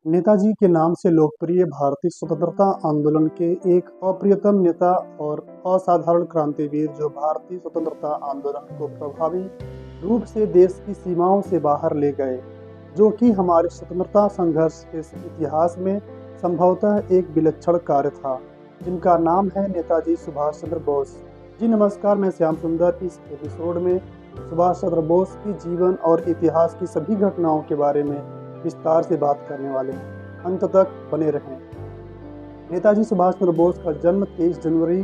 नेताजी के नाम से लोकप्रिय भारतीय स्वतंत्रता आंदोलन के एक अप्रियतम नेता और असाधारण क्रांतिवीर जो भारतीय स्वतंत्रता आंदोलन को प्रभावी रूप से देश की सीमाओं से बाहर ले गए, जो कि हमारे स्वतंत्रता संघर्ष के इतिहास में संभवतः एक विलक्षण कार्य था, जिनका नाम है नेताजी सुभाष चंद्र बोस। जी नमस्कार, मैं श्याम सुंदर इस एपिसोड में सुभाष चंद्र बोस की जीवन और इतिहास की सभी घटनाओं के बारे में विस्तार से बात करने वाले हैं। अंत तक बने रहें। नेताजी सुभाष चंद्र बोस का जन्म 23 जनवरी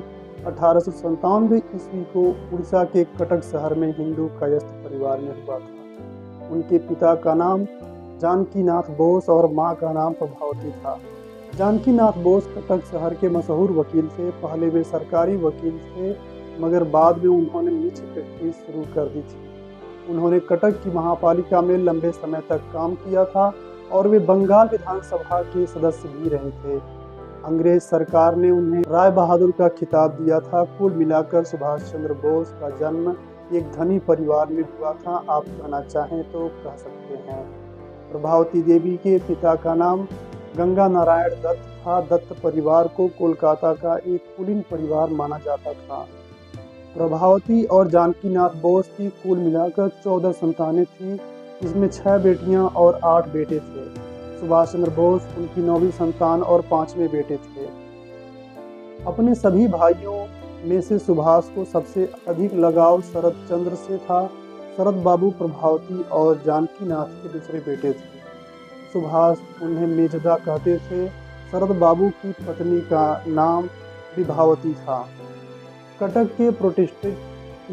1897 ईस्वी को उड़ीसा के कटक शहर में हिंदू कायस्थ परिवार में हुआ था। उनके पिता का नाम जानकी नाथ बोस और मां का नाम प्रभावती था। जानकी नाथ बोस कटक शहर के मशहूर वकील थे। पहले वे सरकारी वकील थे, मगर बाद में उन्होंने निजी प्रैक्टिस शुरू कर दी थी। उन्होंने कटक की महापालिका में लंबे समय तक काम किया था और वे बंगाल विधानसभा के सदस्य भी रहे थे। अंग्रेज सरकार ने उन्हें राय बहादुर का खिताब दिया था। कुल मिलाकर सुभाष चंद्र बोस का जन्म एक धनी परिवार में हुआ था, आप कहना चाहें तो कह सकते हैं। प्रभावती देवी के पिता का नाम गंगा नारायण दत्त था। दत्त परिवार को कोलकाता का एक कुलीन परिवार माना जाता था। प्रभावती और जानकी नाथ बोस की कुल मिलाकर 14 संतानें थीं, जिसमें 6 बेटियां और 8 बेटे थे। सुभाष चंद्र बोस उनकी 9वीं संतान और 5वें बेटे थे। अपने सभी भाइयों में से सुभाष को सबसे अधिक लगाव शरद चंद्र से था। शरद बाबू प्रभावती और जानकी नाथ के दूसरे बेटे थे। सुभाष उन्हें मेजदा कहते थे। शरद बाबू की पत्नी का नाम विभावती था। कटक के प्रोटेस्टेंट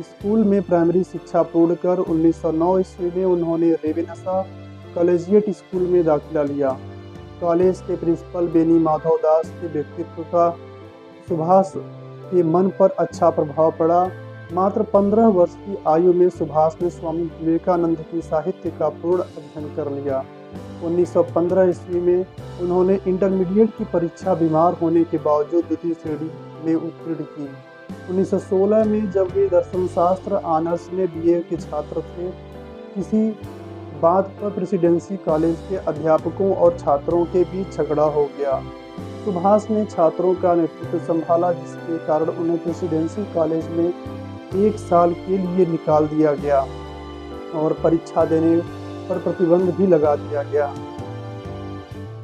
स्कूल में प्राइमरी शिक्षा पूर्ण कर 1909 ईस्वी में उन्होंने रेवेनसा कॉलेजिएट स्कूल में दाखिला लिया। कॉलेज के प्रिंसिपल बेनी माधव दास के व्यक्तित्व का सुभाष के मन पर अच्छा प्रभाव पड़ा। मात्र 15 वर्ष की आयु में सुभाष ने स्वामी विवेकानंद की साहित्य का पूर्ण अध्ययन कर लिया। 1915 ईस्वी में उन्होंने इंटरमीडिएट की परीक्षा बीमार होने के बावजूद द्वितीय श्रेणी में उत्तीर्ण की। 1916 में जब वे दर्शन शास्त्र ऑनर्स में बीए के छात्र थे, किसी बात पर प्रेसिडेंसी कॉलेज के अध्यापकों और छात्रों के बीच झगड़ा हो गया। सुभाष ने छात्रों का नेतृत्व संभाला, जिसके कारण उन्हें प्रेसिडेंसी कॉलेज में 1 साल के लिए निकाल दिया गया और परीक्षा देने पर प्रतिबंध भी लगा दिया गया।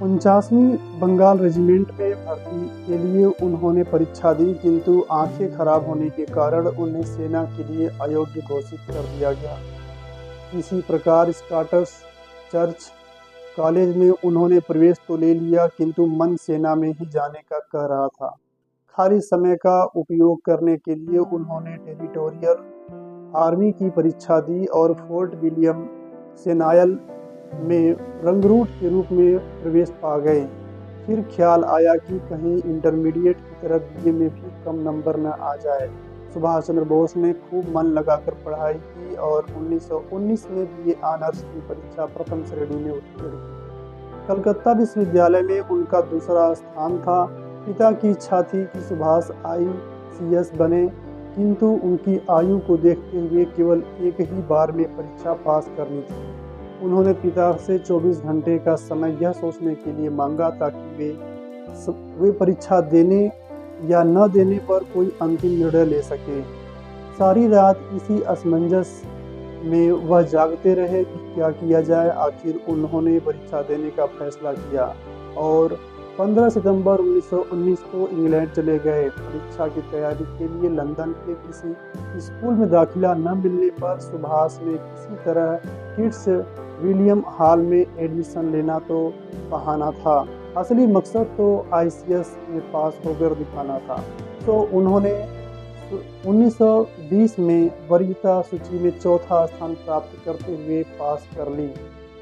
49वीं बंगाल रेजिमेंट में भर्ती के लिए उन्होंने परीक्षा दी, किंतु आंखें खराब होने के कारण उन्हें सेना के लिए अयोग्य घोषित कर दिया गया। इसी प्रकार स्कॉटिश चर्च कॉलेज में उन्होंने प्रवेश तो ले लिया, किंतु मन सेना में ही जाने का कह रहा था। खाली समय का उपयोग करने के लिए उन्होंने टेरिटोरियल आर्मी की परीक्षा दी और फोर्ट विलियम सेनायल में रंगरूट के रूप में प्रवेश पा गए। फिर ख्याल आया कि कहीं इंटरमीडिएट की तरफ बीए में भी कम नंबर न आ जाए। सुभाष चंद्र बोस ने खूब मन लगाकर पढ़ाई की और 1919 में बीए ऑनर्स की परीक्षा प्रथम श्रेणी में उत्तीर्ण की। कलकत्ता विश्वविद्यालय में उनका दूसरा स्थान था। पिता की इच्छा थी कि सुभाष ICS बने, किंतु उनकी आयु को देखते हुए केवल एक ही बार में परीक्षा पास करनी थी। उन्होंने पिता से 24 घंटे का समय यह सोचने के लिए मांगा ताकि वे परीक्षा देने या न देने पर कोई अंतिम निर्णय ले सके। सारी रात इसी असमंजस में वह जागते रहे कि क्या किया जाए। आखिर उन्होंने परीक्षा देने का फैसला किया और 15 सितंबर 1919 को इंग्लैंड चले गए। परीक्षा की तैयारी के लिए लंदन के किसी स्कूल में दाखिला न मिलने पर सुभाष ने किसी तरह किड्स विलियम हॉल में एडमिशन लेना तो बहाना था, असली मकसद तो ICS में पास होकर दिखाना था। तो उन्होंने 1920 में वरीयता सूची में चौथा स्थान प्राप्त करते हुए पास कर ली।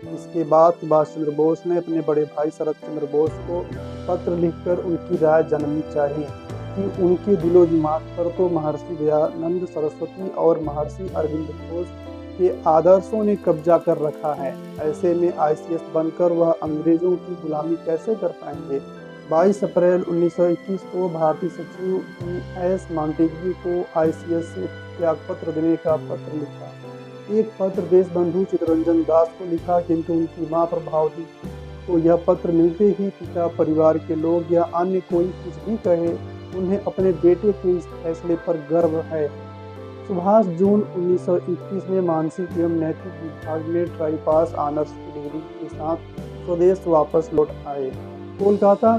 इसके बाद सुभाष चंद्र बोस ने अपने बड़े भाई शरद चंद्र बोस को पत्र लिखकर उनकी राय जाननी चाहिए कि उनके दिलो दिमाग पर तो महर्षि दयानंद सरस्वती और महर्षि अरविंद घोष के आदर्शों ने कब्जा कर रखा है। ऐसे में ICS बनकर वह अंग्रेजों की गुलामी कैसे कर पाएंगे। 22 अप्रैल 1921 को भारतीय सचिव ES मॉन्टेग्यू को ICS से त्यागपत्र देने का पत्र लिखा। एक पत्र देशबंधु चित्तरंजन दास को लिखा, किंतु उनकी मां प्रभावती को यह पत्र मिलते ही पिता, परिवार के लोग या अन्य कोई कुछ भी कहे, उन्हें अपने बेटे के इस फैसले पर गर्व है। सुभाष जून 1921 में मानसिक एवं नैतिक विभाग में ट्राई पास ऑनर्स की डिग्री के साथ स्वदेश वापस लौट आए। कोलकाता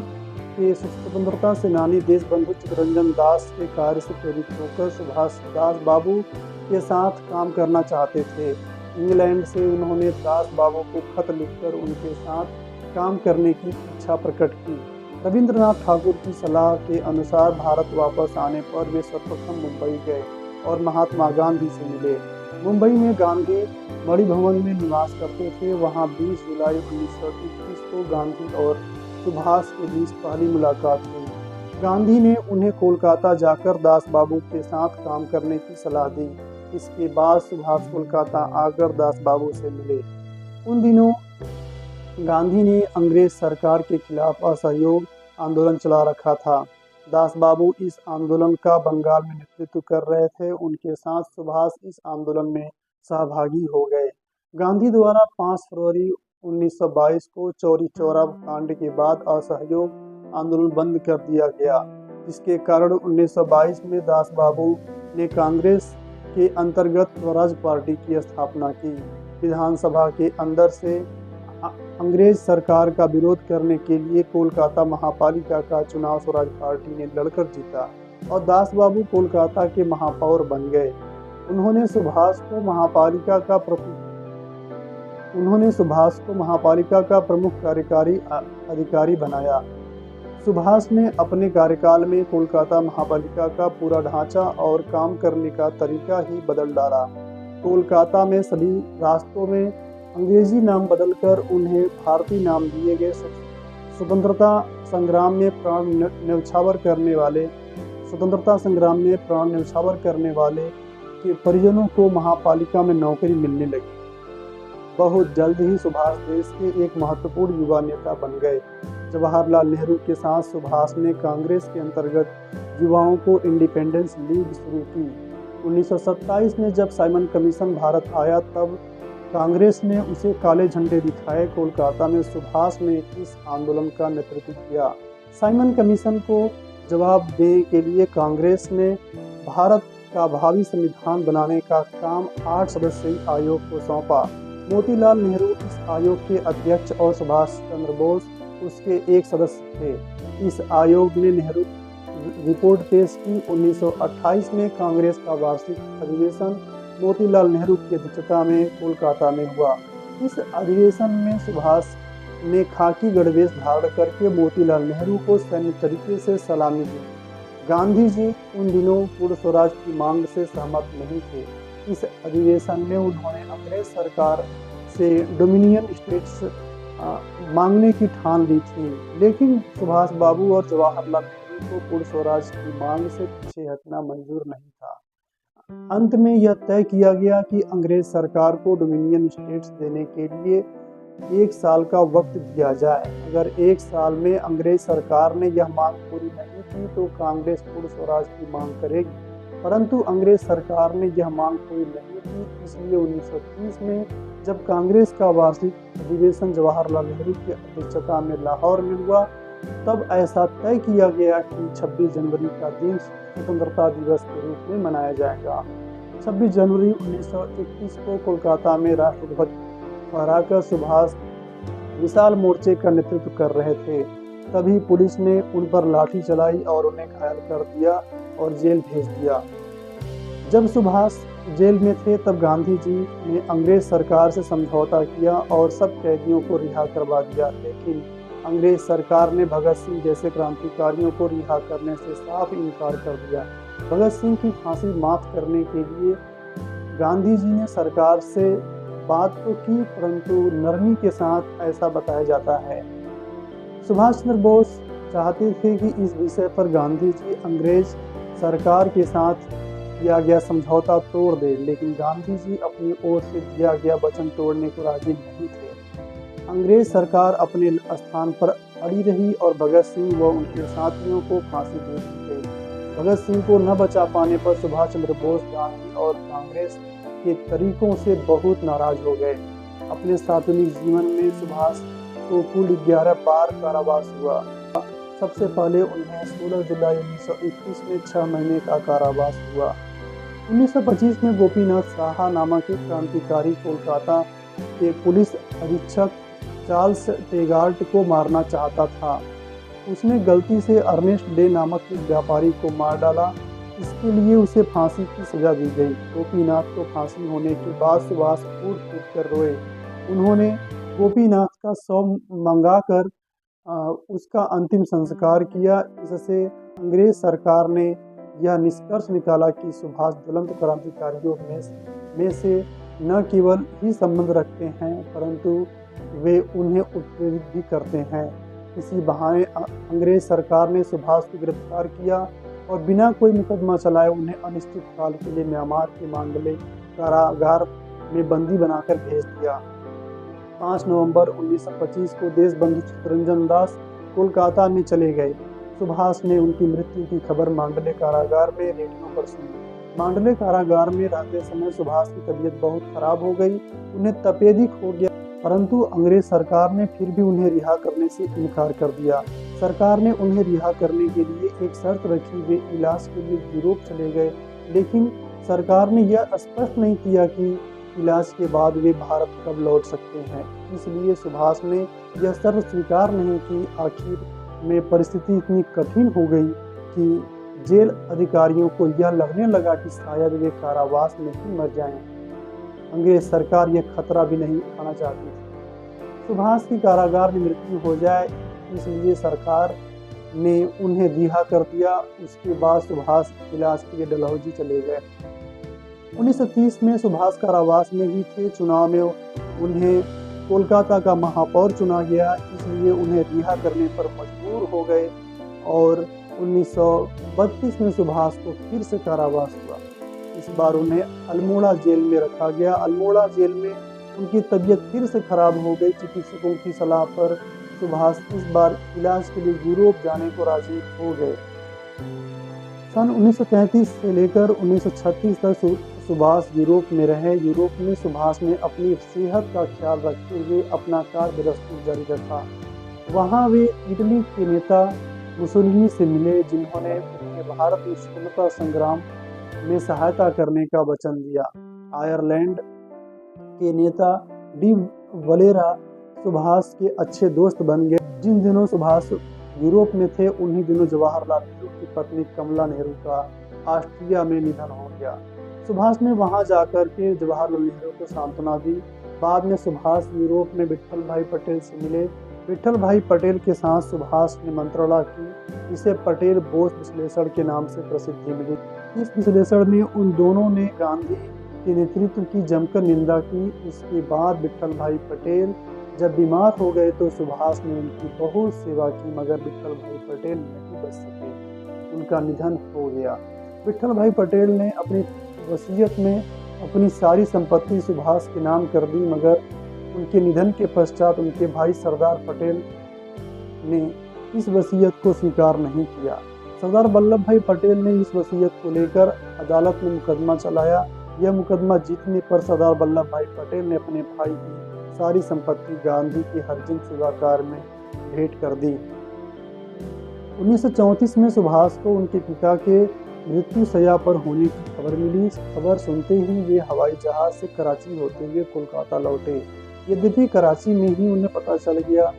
के स्वतंत्रता सेनानी देशबंधु चित्तरंजन दास के कार्य से प्रेरित होकर सुभाष दास बाबू के साथ काम करना चाहते थे। इंग्लैंड से उन्होंने दास बाबू को खत लिखकर उनके साथ काम करने की इच्छा प्रकट की। रविंद्रनाथ ठाकुर की सलाह के अनुसार भारत वापस आने पर वे सर्वप्रथम मुंबई गए और महात्मा गांधी से मिले। मुंबई में गांधी मणि भवन में निवास करते थे। वहां 20 जुलाई 1921 को गांधी और सुभाष के बीच पहली मुलाकात हुई। गांधी ने उन्हें कोलकाता जाकर दास बाबू के साथ काम करने की सलाह दी। इसके बाद सुभाष कोलकाता आकर दास बाबू से मिले। उन दिनों गांधी ने अंग्रेज सरकार के खिलाफ असहयोग आंदोलन चला रखा था। दास बाबू इस आंदोलन का बंगाल में नेतृत्व कर रहे थे। उनके साथ सुभाष इस आंदोलन में सहभागी हो गए। गांधी द्वारा 5 फरवरी 1922 को चौरी चौरा कांड के बाद असहयोग आंदोलन बंद कर दिया गया, जिसके कारण 1922 में दास बाबू ने कांग्रेस के अंतर्गत स्वराज पार्टी की स्थापना की। विधानसभा के अंदर से अंग्रेज सरकार का विरोध करने के लिए कोलकाता महापालिका का चुनाव स्वराज पार्टी ने लड़कर जीता और दास बाबू कोलकाता के महापौर बन गए। उन्होंने सुभाष को महापालिका का प्रमुख कार्यकारी अधिकारी बनाया। सुभाष ने अपने कार्यकाल में कोलकाता महापालिका का पूरा ढांचा और काम करने का तरीका ही बदल डाला। कोलकाता में सभी रास्तों में अंग्रेजी नाम बदलकर उन्हें भारतीय नाम दिए गए। स्वतंत्रता संग्राम में प्राण न्यौछावर करने वाले के परिजनों को महापालिका में नौकरी मिलने लगी। बहुत जल्द ही सुभाष देश के एक महत्वपूर्ण युवा नेता बन गए। जवाहरलाल नेहरू के साथ सुभाष ने कांग्रेस के अंतर्गत युवाओं को इंडिपेंडेंस लीग शुरू की। 1927 में जब साइमन कमीशन भारत आया तब कांग्रेस ने उसे काले झंडे दिखाए। कोलकाता में सुभाष ने इस आंदोलन का नेतृत्व किया। साइमन कमीशन को जवाब देने के लिए कांग्रेस ने भारत का भावी संविधान बनाने का काम 8 सदस्यीय आयोग को सौंपा। मोतीलाल नेहरू इस आयोग के अध्यक्ष और सुभाष चंद्र बोस उसके एक सदस्य थे। इस आयोग ने नेहरू रिपोर्ट पेश की। 1928 में कांग्रेस का वार्षिक अधिवेशन मोतीलाल नेहरू की अध्यक्षता में कोलकाता में हुआ। इस अधिवेशन में सुभाष ने खाकी गणवेश धारण करके मोतीलाल नेहरू को सैन्य तरीके से सलामी दी। गांधी जी उन दिनों पूर्ण स्वराज की मांग से सहमत नहीं थे। इस अधिवेशन में उन्होंने अंग्रेज सरकार से डोमिनियन स्टेट्स मांगने की ठान ली थी, लेकिन सुभाष बाबू और जवाहरलाल नेहरू को पूर्ण स्वराज की मांग से पीछे हटना मंजूर नहीं था। अंत में यह तय किया गया कि अंग्रेज सरकार को डोमिनियन स्टेट्स देने के लिए 1 साल का वक्त दिया जाए। अगर 1 साल में अंग्रेज सरकार ने यह मांग पूरी नहीं की तो कांग्रेस पूर्ण स्वराज की मांग करेगी, परंतु अंग्रेज सरकार ने यह मांग पूरी नहीं की। इसलिए 1930 में जब कांग्रेस का वार्षिक अधिवेशन जवाहरलाल नेहरू की अध्यक्षता में लाहौर में हुआ, तब ऐसा तय किया गया कि 26 जनवरी का दिन स्वतंत्रता दिवस के रूप में मनाया जाएगा। 26 जनवरी 1931 को कोलकाता में राष्ट्रध्वज फहराकर सुभाष विशाल मोर्चे का नेतृत्व कर रहे थे। तभी पुलिस ने उन पर लाठी चलाई और उन्हें घायल कर दिया और जेल भेज दिया। जब सुभाष जेल में थे तब गांधी जी ने अंग्रेज सरकार से समझौता किया और सब कैदियों को रिहा करवा दिया, लेकिन अंग्रेज सरकार ने भगत सिंह जैसे क्रांतिकारियों को रिहा करने से साफ इनकार कर दिया। भगत सिंह की फांसी माफ करने के लिए गांधी जी ने सरकार से बात तो की, परंतु नरमी के साथ, ऐसा बताया जाता है। सुभाष चंद्र बोस चाहते थे कि इस विषय पर गांधी जी अंग्रेज सरकार के साथ किया गया समझौता तोड़ दे, लेकिन गांधी जी अपनी ओर से दिया गया वचन तोड़ने को राजी नहीं थे। अंग्रेज सरकार अपने स्थान पर अड़ी रही और भगत सिंह व उनके साथियों को फांसी दे दी गई। भगत सिंह को न बचा पाने पर सुभाष चंद्र बोस गांधी और कांग्रेस के तरीकों से बहुत नाराज हो गए। अपने सार्वजनिक जीवन में सुभाष को कुल 11 बार कारावास हुआ। सबसे पहले उन्हें 16 जुलाई 1921 में 6 महीने का कारावास हुआ। 1925 में गोपीनाथ साहा नामक एक क्रांतिकारी कोलकाता के पुलिस अधीक्षक चार्ल्स टेगार्ट को मारना चाहता था। उसने गलती से अर्नेस्ट डे नामक एक व्यापारी को मार डाला। इसके लिए उसे फांसी की सजा दी गई। गोपीनाथ को फांसी होने के बाद सुभाष फूट फूट कर रोए। उन्होंने गोपीनाथ का शव मंगाकर उसका अंतिम संस्कार किया। इससे अंग्रेज सरकार ने यह निष्कर्ष निकाला कि सुभाष ज्वलंत क्रांतिकारियों में से न केवल ही संबंध रखते हैं परंतु वे उन्हें उत्प्रेरित भी करते हैं। इसी बहाने अंग्रेज सरकार ने सुभाष को गिरफ्तार किया और बिना कोई मुकदमा चलाए उन्हें अनिश्चित काल के लिए म्यांमार के मांडले कारागार में बंदी बनाकर भेज दिया। 5 नवंबर 1925 को देशबंधु चित्तरंजन दास कोलकाता में चले गए। सुभाष ने उनकी मृत्यु की खबर मांडले कारागार में रेडियो पर सुनी। मांडले कारागार में रहते समय सुभाष की तबीयत बहुत खराब हो गई। उन्हें तपेदिक हो गया, परंतु अंग्रेज सरकार ने फिर भी उन्हें रिहा करने से इनकार कर दिया। सरकार ने उन्हें रिहा करने के लिए एक शर्त रखी, वे इलाज के लिए यूरोप चले गए, लेकिन सरकार ने यह स्पष्ट नहीं किया कि इलाज के बाद वे भारत कब लौट सकते हैं। इसलिए सुभाष ने यह शर्त स्वीकार नहीं की। आखिर में परिस्थिति इतनी कठिन हो गई कि जेल अधिकारियों को यह लगने लगा कि शायद वे कारावास में ही मर जाएं। अंग्रेज सरकार यह खतरा भी नहीं उठाना चाहती थी सुभाष की कारागार में मृत्यु हो जाए, इसलिए सरकार ने उन्हें रिहा कर दिया। उसके बाद सुभाष इलाज के लिए डलहौजी चले गए। 1930 में सुभाष कारावास में ही थे। चुनाव में उन्हें कोलकाता का महापौर चुना गया, इसलिए उन्हें रिहा करने पर मजबूर हो गए और 1932 में सुभाष को फिर से कारावास हुआ। इस बार उन्हें अल्मोड़ा जेल में रखा गया। अल्मोड़ा जेल में उनकी तबीयत फिर से खराब हो गई। चिकित्सकों की सलाह पर सुभाष इस बार इलाज के लिए यूरोप जाने को राजी हो गए। सन 1933 से लेकर 1936 तक सुभाष यूरोप में रहे। यूरोप में सुभाष ने अपनी सेहत का ख्याल रखते हुए अपना कार्य दस्तूर जारी रखा। वहाँ वे इटली के नेता मुसोलिनी से मिले, जिन्होंने उन्हें भारत में स्वतंत्रता संग्राम में सहायता करने का वचन दिया। आयरलैंड के नेता डी वलेरा सुभाष के अच्छे दोस्त बन गए। जिन दिनों सुभाष यूरोप में थे उन्हीं दिनों जवाहरलाल नेहरू की पत्नी कमला नेहरू का ऑस्ट्रिया में निधन हो गया। सुभाष ने वहां जाकर के जवाहरलाल नेहरू को सांत्वना दी। बाद में सुभाष यूरोप में विट्ठल भाई पटेल से मिले। विट्ठल भाई पटेल के साथ सुभाष ने मंत्रणा की, जिसे पटेल बोस विश्लेषण के नाम से प्रसिद्धि मिली। इस विश्लेषण में उन दोनों ने गांधी के नेतृत्व की जमकर निंदा की। इसके बाद विट्ठल भाई पटेल जब बीमार हो गए तो सुभाष ने उनकी बहुत सेवा की, मगर विट्ठल भाई पटेल नहीं बच सके, उनका निधन हो गया। विट्ठल भाई पटेल ने अपनी वसीयत में अपनी सारी संपत्ति सुभाष के नाम कर दी, मगर उनके निधन के पश्चात उनके भाई सरदार पटेल ने इस वसीयत को स्वीकार नहीं किया। सरदार वल्लभ भाई पटेल ने इस वसीयत को लेकर अदालत में मुकदमा चलाया। यह मुकदमा जीतने पर सरदार वल्लभ भाई पटेल ने अपने भाई की सारी संपत्ति गांधी के हरजिन सेवा कार्य में भेंट कर दी। 1934 में सुभाष को उनके पिता के मृत्यु शैया पर होने की खबर मिली। खबर सुनते ही वे हवाई जहाज से कराची होते हुए कोलकाता लौटे। यद्यपि कराची में ही उन्हें पता चल गया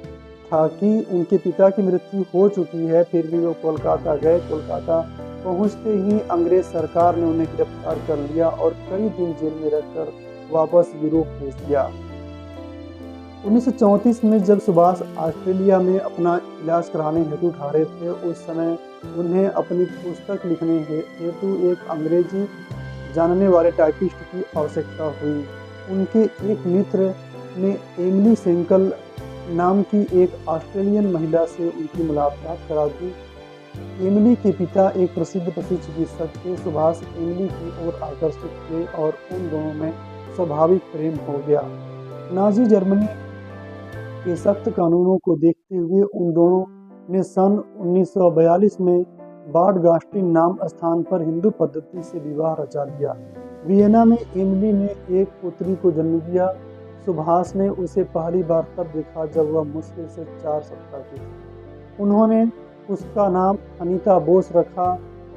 था कि उनके पिता की मृत्यु हो चुकी है, फिर भी वो कोलकाता गए। कोलकाता पहुंचते ही अंग्रेज सरकार ने उन्हें गिरफ्तार कर लिया और कई दिन जेल में रखकर वापस यूरोप भेज दिया। 1934 में जब सुभाष ऑस्ट्रेलिया में अपना इलाज कराने हेतु ठहरे थे, उस समय उन्हें अपनी पुस्तक लिखने हेतु एक अंग्रेजी जानने वाले टाइपिस्ट की आवश्यकता हुई। उनके एक मित्र ने एमिली सेंकल नाम की एक ऑस्ट्रेलियन महिला से उनकी मुलाकात करा दी। एमिली के पिता एक प्रसिद्ध पशु चिकित्सक थे। सुभाष एमिली की ओर आकर्षित हुए और उन दोनों में स्वाभाविक प्रेम हो गया। नाजी जर्मनी के सख्त कानूनों को देखते हुए उन दोनों ने सन 1942 में बाड गास्टिन नाम स्थान पर हिंदू पद्धति से विवाह रचा लिया। वियना में एमिली ने एक पुत्री को जन्म दिया। सुभाष ने उसे पहली बार तब देखा जब वह मुश्किल से 4 सप्ताह की थी। उन्होंने उसका नाम अनीता बोस रखा।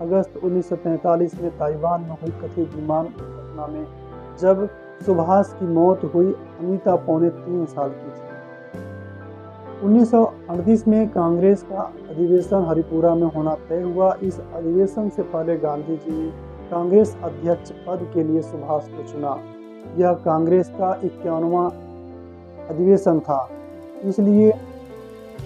अगस्त 1943 में ताइवान में हुई कथित विमान दुर्घटना में जब सुभाष की मौत हुई, अनीता पौने 3 साल की थी। 1938 में कांग्रेस का अधिवेशन हरिपुरा में होना तय हुआ। इस अधिवेशन से पहले गांधी जी ने कांग्रेस अध्यक्ष पद के लिए सुभाष को चुना। यह कांग्रेस का 51वां अधिवेशन था, इसलिए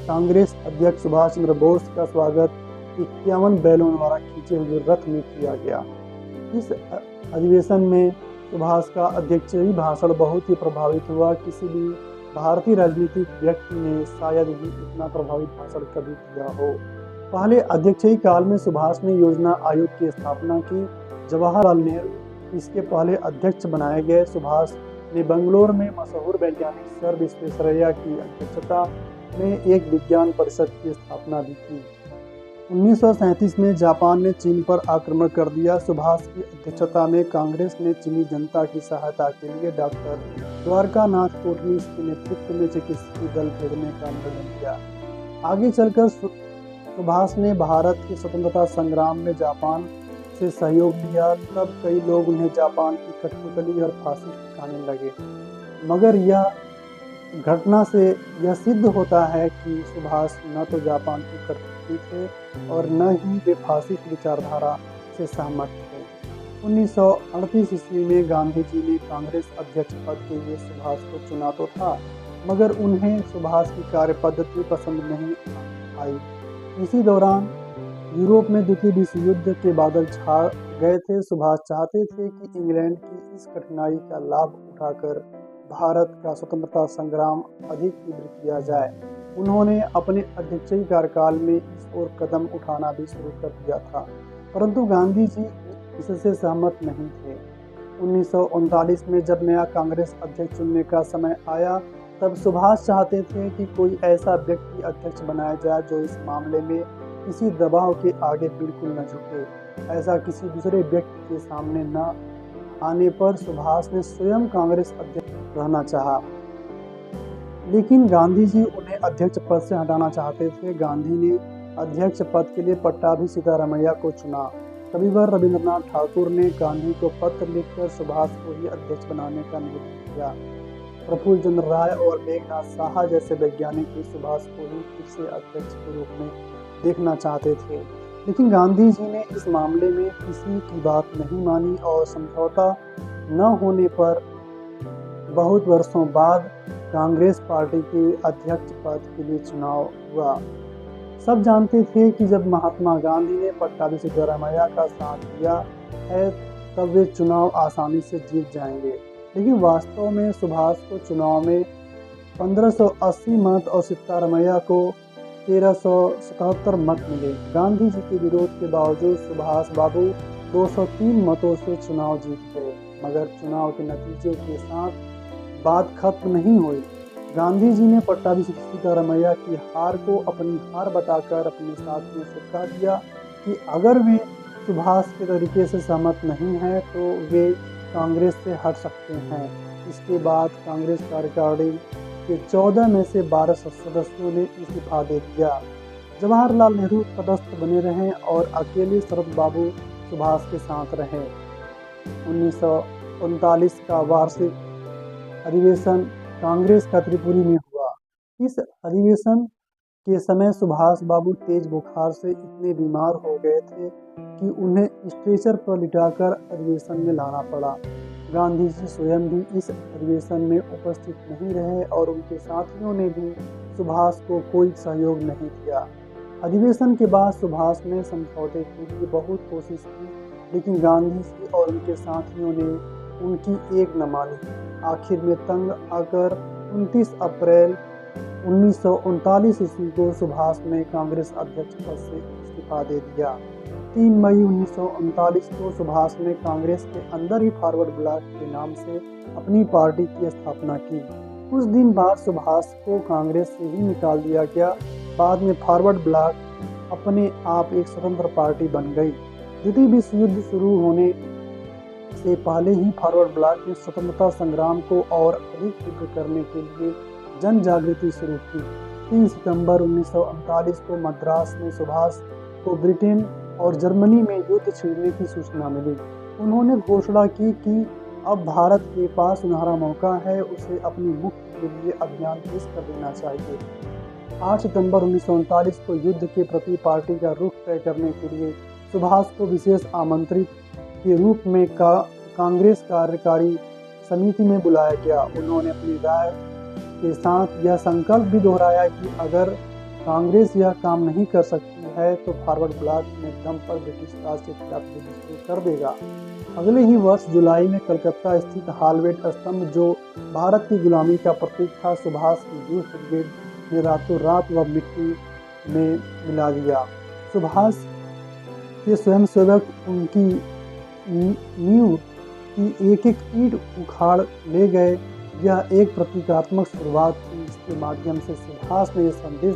कांग्रेस अध्यक्ष सुभाष चंद्र बोस का स्वागत 51 बैलों द्वारा खींचे हुए रथ में किया गया। इस अधिवेशन में सुभाष का अध्यक्षीय भाषण बहुत ही प्रभावित हुआ। किसी भी भारतीय राजनीतिक व्यक्ति ने शायद ही इतना प्रभावित भाषण कभी दिया हो। पहले अध्यक्षीय काल में सुभाष ने योजना आयोग की स्थापना की। जवाहरलाल नेहरू इसके पहले अध्यक्ष बनाए गए। सुभाष ने बंगलोर में मशहूर वैज्ञानिक सर विश्वेश्वरैया की अध्यक्षता में एक विज्ञान परिषद की स्थापना भी की। 1937 में जापान ने चीन पर आक्रमण कर दिया। सुभाष की अध्यक्षता में कांग्रेस ने चीनी जनता की सहायता के लिए डॉक्टर द्वारकानाथ कोटनीस के नेतृत्व में चिकित्सकीय दल भेजने का निर्णय लिया। आगे चलकर सुभाष ने भारत के स्वतंत्रता संग्राम में जापान से सहयोग लिया। तब कई लोग उन्हें जापान की कठपुतली और फासिस्ट कहने लगे, मगर यह घटना से यह सिद्ध होता है कि सुभाष न तो जापान की कठपुतली थे और न ही वे फासिस्ट विचारधारा से सहमत थे। 1938 ईस्वी में गांधी जी ने कांग्रेस अध्यक्ष पद के लिए सुभाष को चुना तो था, मगर उन्हें सुभाष की कार्य पद्धति पसंद नहीं आई। इसी दौरान यूरोप में द्वितीय विश्व युद्ध के बादल छा गए थे। सुभाष चाहते थे कि इंग्लैंड की इस कठिनाई का लाभ उठाकर भारत का स्वतंत्रता संग्राम अधिक तीव्र किया जाए। उन्होंने अपने अध्यक्षीय कार्यकाल में इस ओर कदम उठाना भी शुरू कर दिया था, परंतु गांधी जी इससे सहमत नहीं थे। 1939 में जब नया कांग्रेस अध्यक्ष चुनने का समय आया, तब सुभाष चाहते थे कि कोई ऐसा व्यक्ति अध्यक्ष बनाया जाए जो इस मामले में किसी दबाव के आगे बिल्कुल न झुके। ऐसा किसी दूसरे व्यक्ति के सामने न आने पर सुभाष ने स्वयं कांग्रेस अध्यक्ष रहना चाहा, लेकिन गांधी जी उन्हें अध्यक्ष पद से हटाना चाहते थे। गांधी ने अध्यक्ष पद के लिए पट्टाभी सीतारामैया को चुना। कविवर रविंद्रनाथ ठाकुर ने गांधी को पत्र लिखकर सुभाष को ही अध्यक्ष बनाने का निर्णय किया। प्रफुल्ल चंद्र राय और मेघनाथ साहा जैसे वैज्ञानिक भी सुभाष को ही फिर से अध्यक्ष के रूप में देखना चाहते थे, लेकिन गांधी जी ने इस मामले में किसी की बात नहीं मानी और समझौता न होने पर बहुत वर्षों बाद कांग्रेस पार्टी के अध्यक्ष पद के लिए चुनाव हुआ। सब जानते थे कि जब महात्मा गांधी ने पट्टाभी सीतारामैया का साथ दिया है तब वे चुनाव आसानी से जीत जाएंगे, लेकिन वास्तव में सुभाष को चुनाव में 1580 मत और सीतारामैया को 1377 मत मिले। गांधी जी के विरोध के बावजूद सुभाष बाबू 203 मतों से चुनाव जीत गए, मगर चुनाव के नतीजे के साथ बात खत्म नहीं हुई। गांधी जी ने पट्टाभी सीतारामैया की हार को अपनी हार बताकर अपने साथियों से कह दिया कि अगर वे सुभाष के तरीके से सहमत नहीं हैं तो वे कांग्रेस से हट सकते हैं। इसके बाद कांग्रेस कार्यकारिणी के 14 में से 12 सदस्यों ने इस्तीफा दे दिया। जवाहरलाल नेहरू तटस्थ बने रहे और अकेले शरद बाबू सुभाष के साथ रहे। 1939 का वार्षिक अधिवेशन कांग्रेस का त्रिपुरी में हुआ। इस अधिवेशन के समय सुभाष बाबू तेज बुखार से इतने बीमार हो गए थे कि उन्हें स्ट्रेचर पर लिटाकर अधिवेशन में लाना पड़ा। गांधी जी स्वयं भी इस अधिवेशन में उपस्थित नहीं रहे और उनके साथियों ने भी सुभाष को कोई सहयोग नहीं किया। अधिवेशन के बाद सुभाष ने समझौते के लिए बहुत कोशिश की, लेकिन गांधी जी और उनके साथियों ने उनकी एक न मानी। आखिर में तंग आकर 29 अप्रैल 1939 ईस्वी को सुभाष ने कांग्रेस अध्यक्ष पद से इस्तीफा दे दिया। 3 मई 1939 को सुभाष ने कांग्रेस के अंदर ही फॉरवर्ड ब्लॉक के नाम से अपनी पार्टी की स्थापना की। कुछ दिन बाद सुभाष को कांग्रेस से ही निकाल दिया गया। बाद में फॉरवर्ड ब्लॉक अपने आप एक स्वतंत्र पार्टी बन गई। द्वितीय विश्व युद्ध शुरू होने से पहले ही फॉरवर्ड ब्लॉक ने स्वतंत्रता संग्राम को और अधिक तीव्र करने के लिए जन जागृति शुरू की। 3 सितंबर 1939 को मद्रास में सुभाष को ब्रिटेन और जर्मनी में युद्ध छिड़ने की सूचना मिली। उन्होंने घोषणा की कि अब भारत के पास सुनहरा मौका है, उसे अपनी मुक्ति के लिए अभियान तेज कर देना चाहिए। 8 सितंबर 1939 को युद्ध के प्रति पार्टी का रुख तय करने के लिए सुभाष को विशेष आमंत्रित के रूप में कांग्रेस कार्यकारी समिति में बुलाया गया। उन्होंने अपनी राय के साथ यह संकल्प भी दोहराया कि अगर कांग्रेस यह काम नहीं कर सकती है तो फॉरवर्ड ब्लॉक में दम पर ब्रिटिश राज के खिलाफ युद्ध शुरू कर देगा। अगले ही वर्ष जुलाई में कलकत्ता स्थित हालवेट स्तंभ, जो भारत की गुलामी का प्रतीक था, सुभाष की यूथ ब्रिगेड ने रातों रात वह मिट्टी में मिला दिया। सुभाष के स्वयंसेवक उनकी नींव की एक एक ईंट उखाड़ ले गए। यह एक प्रतीकात्मक शुरुआत थी। इसके माध्यम से सुभाष ने यह संदेश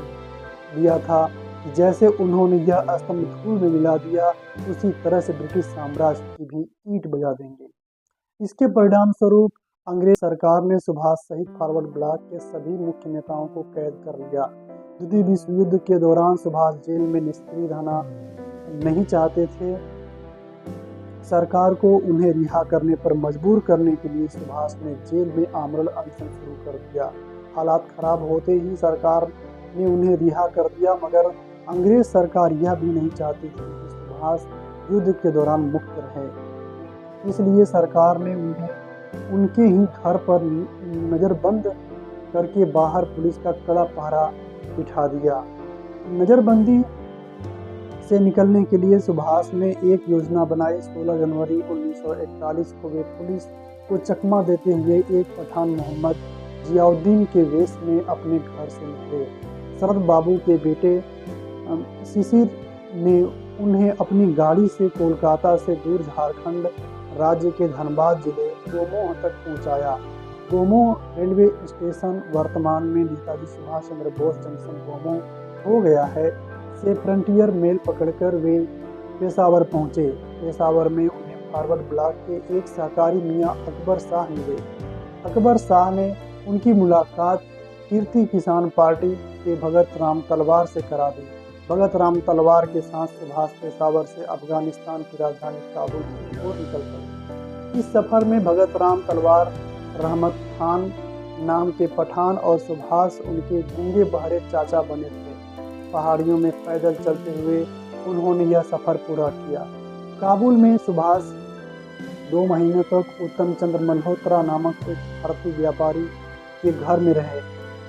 दिया था कि जैसे उन्होंने यह स्तंभ धूल में मिला दिया, उसी तरह से ब्रिटिश साम्राज्य की भी ईंट बजा देंगे। इसके परिणाम स्वरूप अंग्रेज सरकार ने सुभाष सहित फॉरवर्ड ब्लॉक के सभी मुख्य नेताओं को कैद कर लिया। द्वितीय विश्व युद्ध के दौरान सुभाष जेल में निष्क्रिय रहना नहीं चाहते थे। सरकार को उन्हें रिहा करने पर मजबूर करने के लिए सुभाष ने जेल में आमरण अनशन शुरू कर दिया। हालात खराब होते ही सरकार ने उन्हें रिहा कर दिया, मगर अंग्रेज सरकार यह भी नहीं चाहती थी कि सुभाष युद्ध के दौरान मुक्त रहे। इसलिए सरकार ने उन्हें उनके ही घर पर नजरबंद करके बाहर पुलिस का कड़ा पहरा बिठा दिया। नजरबंदी से निकलने के लिए सुभाष ने एक योजना बनाई। 16 जनवरी 1941 को वे पुलिस को चकमा देते हुए एक पठान मोहम्मद जियाउद्दीन के वेश में अपने घर से निकले। शरद बाबू के बेटे शिशिर ने उन्हें अपनी गाड़ी से कोलकाता से दूर झारखंड राज्य के धनबाद जिले गोमोह तक पहुंचाया। गोमोह रेलवे स्टेशन वर्तमान में नेताजी सुभाष चंद्र बोस जंक्शन गोमोह हो गया है से फ्रंटियर मेल पकड़कर वे पेशावर पहुंचे। पेशावर में उन्हें फॉरवर्ड ब्लॉक के एक सहकारी मियां अकबर शाह मिले। अकबर शाह ने उनकी मुलाकात कीर्ति किसान पार्टी के भगत राम तलवार से करा दी। भगत राम तलवार के साथ सुभाष पेशावर से अफगानिस्तान की राजधानी काबुल की ओर निकल पड़े। इस सफर में भगत राम तलवार रहमत खान नाम के पठान और सुभाष उनके गूंगे बहरे चाचा बने थे। पहाड़ियों में पैदल चलते हुए उन्होंने यह सफर पूरा किया। काबुल में सुभाष 2 महीने तक उत्तम चंद्र मल्होत्रा नामक एक भारतीय व्यापारी के घर में रहे।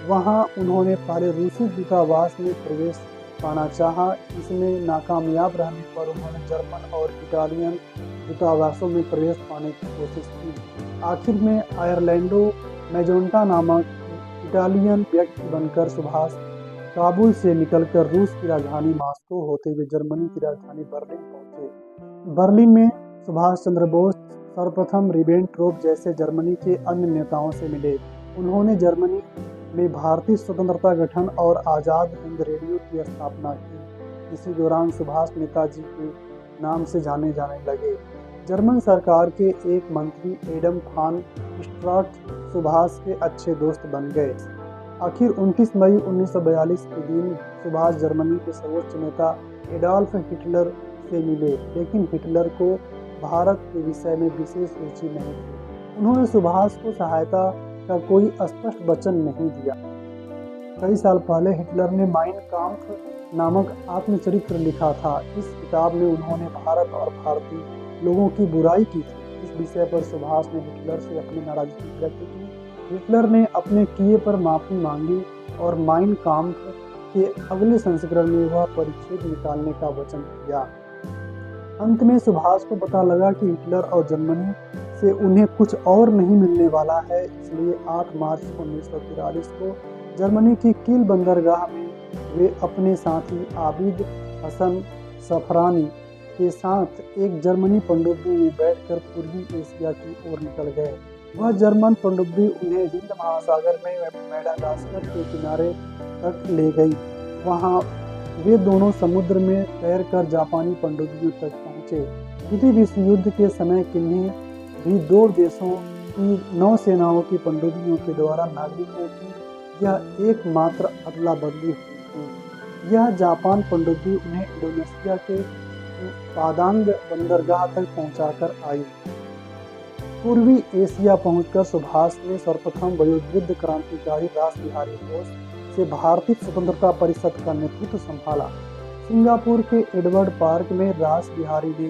वहां उन्होंने पहले रूसी दूतावास में प्रवेश पाना चाहा। इसमें नाकामयाब रहने पर उन्होंने जर्मन और इटालियन दूतावासों में प्रवेश पाने की कोशिश की। आखिर में आयरलैंडो मैजोंटा नामक इटालियन व्यक्ति बनकर सुभाष काबुल से निकलकर रूस की राजधानी मॉस्को होते हुए जर्मनी की राजधानी बर्लिन पहुंचे। बर्लिन में सुभाष चंद्र बोस सर्वप्रथम रिबेनट्रोप जैसे जर्मनी के अन्य नेताओं से मिले। उन्होंने जर्मनी में भारतीय स्वतंत्रता गठन और आज़ाद हिंद रेडियो की स्थापना की। इसी दौरान सुभाष नेताजी के नाम से जाने जाने लगे। जर्मन सरकार के एक मंत्री एडम फान स्ट्राट सुभाष के अच्छे दोस्त बन गए। आखिर 29 मई 1942 के दिन सुभाष जर्मनी के सर्वोच्च नेता एडोल्फ हिटलर से मिले, लेकिन हिटलर को भारत के विषय में विशेष रुचि नहीं थी। उन्होंने सुभाष को सहायता का कोई स्पष्ट वचन नहीं दिया। कई साल पहले हिटलर ने माइन काम्फ नामक आत्मचरित्र लिखा था। इस किताब में उन्होंने भारत और भारतीय लोगों की बुराई की थी। इस विषय पर सुभाष ने हिटलर से अपनी नाराजगी व्यक्त की। हिटलर ने अपने किए पर माफी मांगी और माइन काम्फ के अगले संस्करण में वह परिच्छेद निकालने का वचन दिया। अंत में सुभाष को पता लगा कि हिटलर और जर्मनी से उन्हें कुछ और नहीं मिलने वाला है। इसलिए 8 मार्च 1943 को जर्मनी की कील बंदरगाह में वे अपने साथी आबिद हसन सफरानी के साथ एक जर्मनी पनडुब्बी में बैठकर पूर्वी एशिया की ओर निकल गए। वह जर्मन पनडुब्बी उन्हें हिंद महासागर में मेडागास्कर के किनारे तक ले गई। वहां वे दोनों समुद्र में तैरकर जापानी पनडुब्बियों तक पहुंचे। द्वितीय विश्व युद्ध के समय किन्हीं भी दो देशों की नौसेनाओं की पनडुब्बियों के द्वारा नागरिकों की यह एकमात्र अदला बदली हुई थी। यह जापान पनडुब्बी उन्हें इंडोनेशिया के पादांग बंदरगाह तक पहुंचाकर आई। पूर्वी एशिया पहुंचकर सुभाष ने सर्वप्रथम वयोवृद्ध क्रांतिकारी रासबिहारी बोस से भारतीय स्वतंत्रता परिषद का नेतृत्व संभाला। सिंगापुर के एडवर्ड पार्क में रासबिहारी ने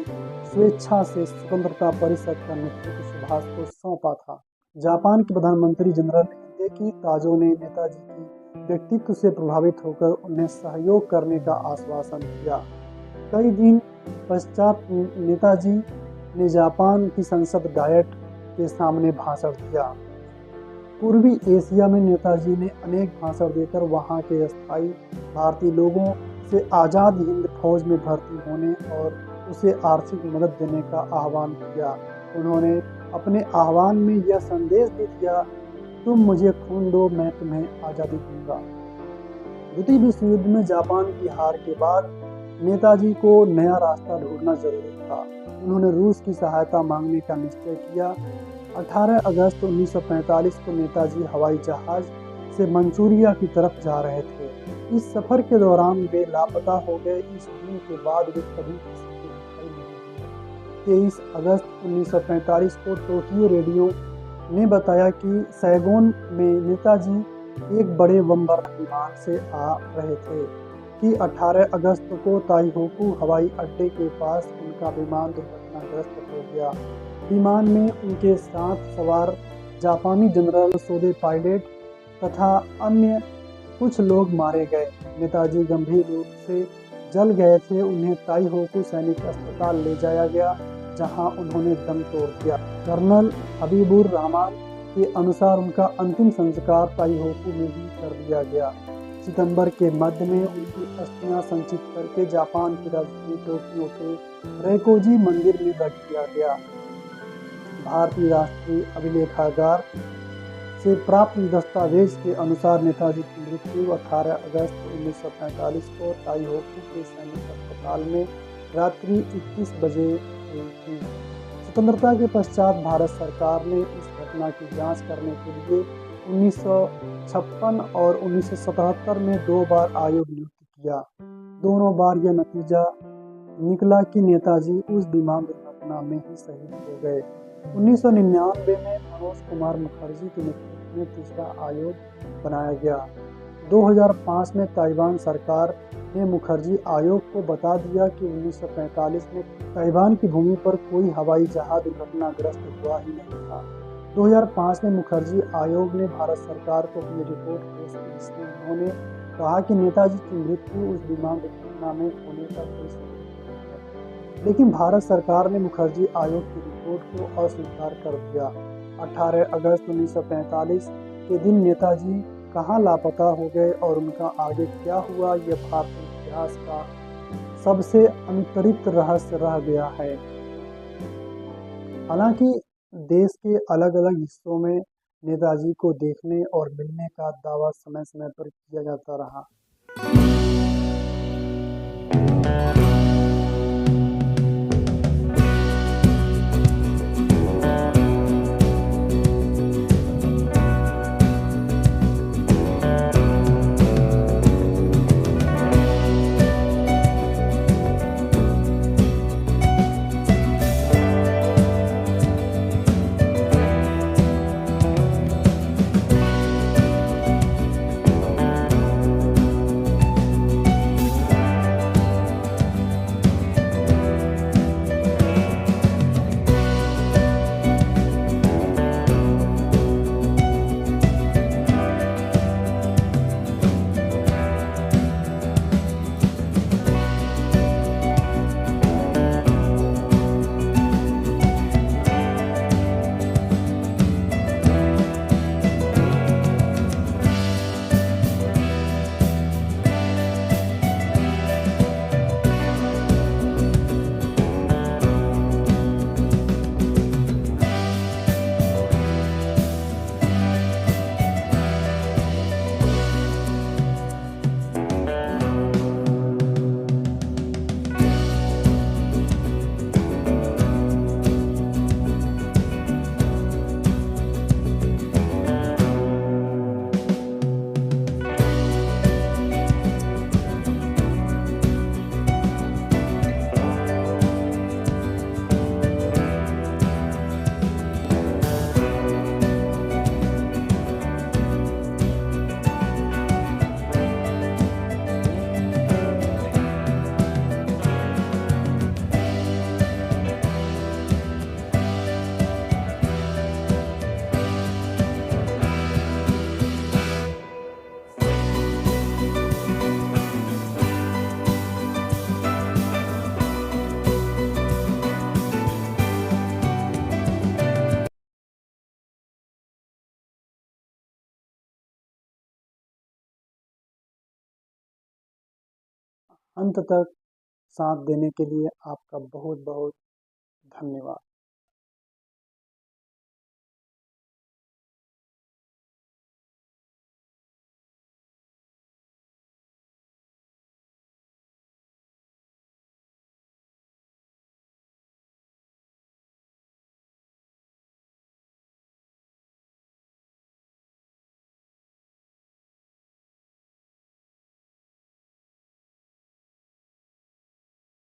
स्वेच्छा से स्वतंत्रता परिषद का नेतृत्व सुभाष को सौंपा था। जापान के प्रधानमंत्री जनरल हिदेकी ताजो ने नेताजी की व्यक्तित्व से प्रभावित होकर उन्हें सहयोग करने का आश्वासन दिया। कई दिन पश्चात नेताजी ने जापान की संसद डायट के सामने भाषण दिया। पूर्वी एशिया में नेताजी ने अनेक भाषण देकर वहां के अस्थायी भारतीय लोगों से आज़ाद हिंद फौज में भर्ती होने और उसे आर्थिक मदद देने का आह्वान किया। उन्होंने अपने आह्वान में यह संदेश भी दिया, तुम मुझे खून दो, मैं तुम्हें आज़ादी दूंगा। द्वितीय विश्व युद्ध में जापान की हार के बाद नेताजी को नया रास्ता ढूंढना जरूरी था। उन्होंने रूस की सहायता मांगने का निश्चय किया। 18 अगस्त 1945 को नेताजी हवाई जहाज से मंचूरिया की तरफ जा रहे थे। इस सफर के दौरान वे लापता हो गए। इस दिन के बाद वे कभी किसी के दिखाई नहीं दिए। 23 अगस्त 1945 को टोक्यो रेडियो ने बताया कि सैगोन में नेताजी एक बड़े बमबार विमान से आ रहे थे कि 18 अगस्त को ताइहोकू हवाई अड्डे के पास उनका विमान दुर्घटनाग्रस्त हो गया। विमान में उनके साथ सवार जापानी जनरल सोदे पायलट तथा अन्य कुछ लोग मारे गए। नेताजी गंभीर रूप से जल गए थे। उन्हें ताइहोकू सैनिक अस्पताल ले जाया गया, जहां उन्होंने दम तोड़ दिया। कर्नल हबीबुर रहमान के अनुसार उनका अंतिम संस्कार ताइहोकू में ही कर दिया गया। सितंबर के मध्य में उनकी अस्थियां संचित करके जापान की राजधानी टोक्यो के रैकोजी मंदिर में रख दिया गया। भारतीय राष्ट्रीय अभिलेखागार से प्राप्त दस्तावेज के अनुसार नेताजी की मृत्यु 18 अगस्त 1945 को ताइहोकू के सैनिक अस्पताल में रात्रि 21 बजे हुई थी। स्वतंत्रता के पश्चात भारत सरकार ने इस घटना की जांच करने के लिए 1956 और 1977 में 2 बार आयोग नियुक्त किया। दोनों बार यह नतीजा निकला कि नेताजी उस विमान दुर्घटना में ही शहीद हो गए। 1999 में मनोज कुमार मुखर्जी के नेतृत्व में तीसरा आयोग बनाया गया। 2005 में ताइवान सरकार ने मुखर्जी आयोग को बता दिया कि 1945 में ताइवान की भूमि पर कोई हवाई जहाज दुर्घटनाग्रस्त हुआ ही नहीं था। 2005 में मुखर्जी आयोग ने भारत सरकार को अपनी रिपोर्ट पेश की, जिसमें उन्होंने कहा कि नेताजी की मृत्यु उस विमान दुर्घटना में होने का कोई सबूत नहीं है। लेकिन भारत सरकार ने मुखर्जी आयोग की रिपोर्ट को अस्वीकार कर दिया। 18 अगस्त 1945 के दिन नेताजी कहाँ लापता हो गए और उनका आगे क्या हुआ, यह भारतीय इतिहास का सबसे अंतरिक्त रहस्य रह गया है। हालांकि देश के अलग अलग हिस्सों में नेताजी को देखने और मिलने का दावा समय समय पर किया जाता रहा। अंत तक साथ देने के लिए आपका बहुत बहुत धन्यवाद।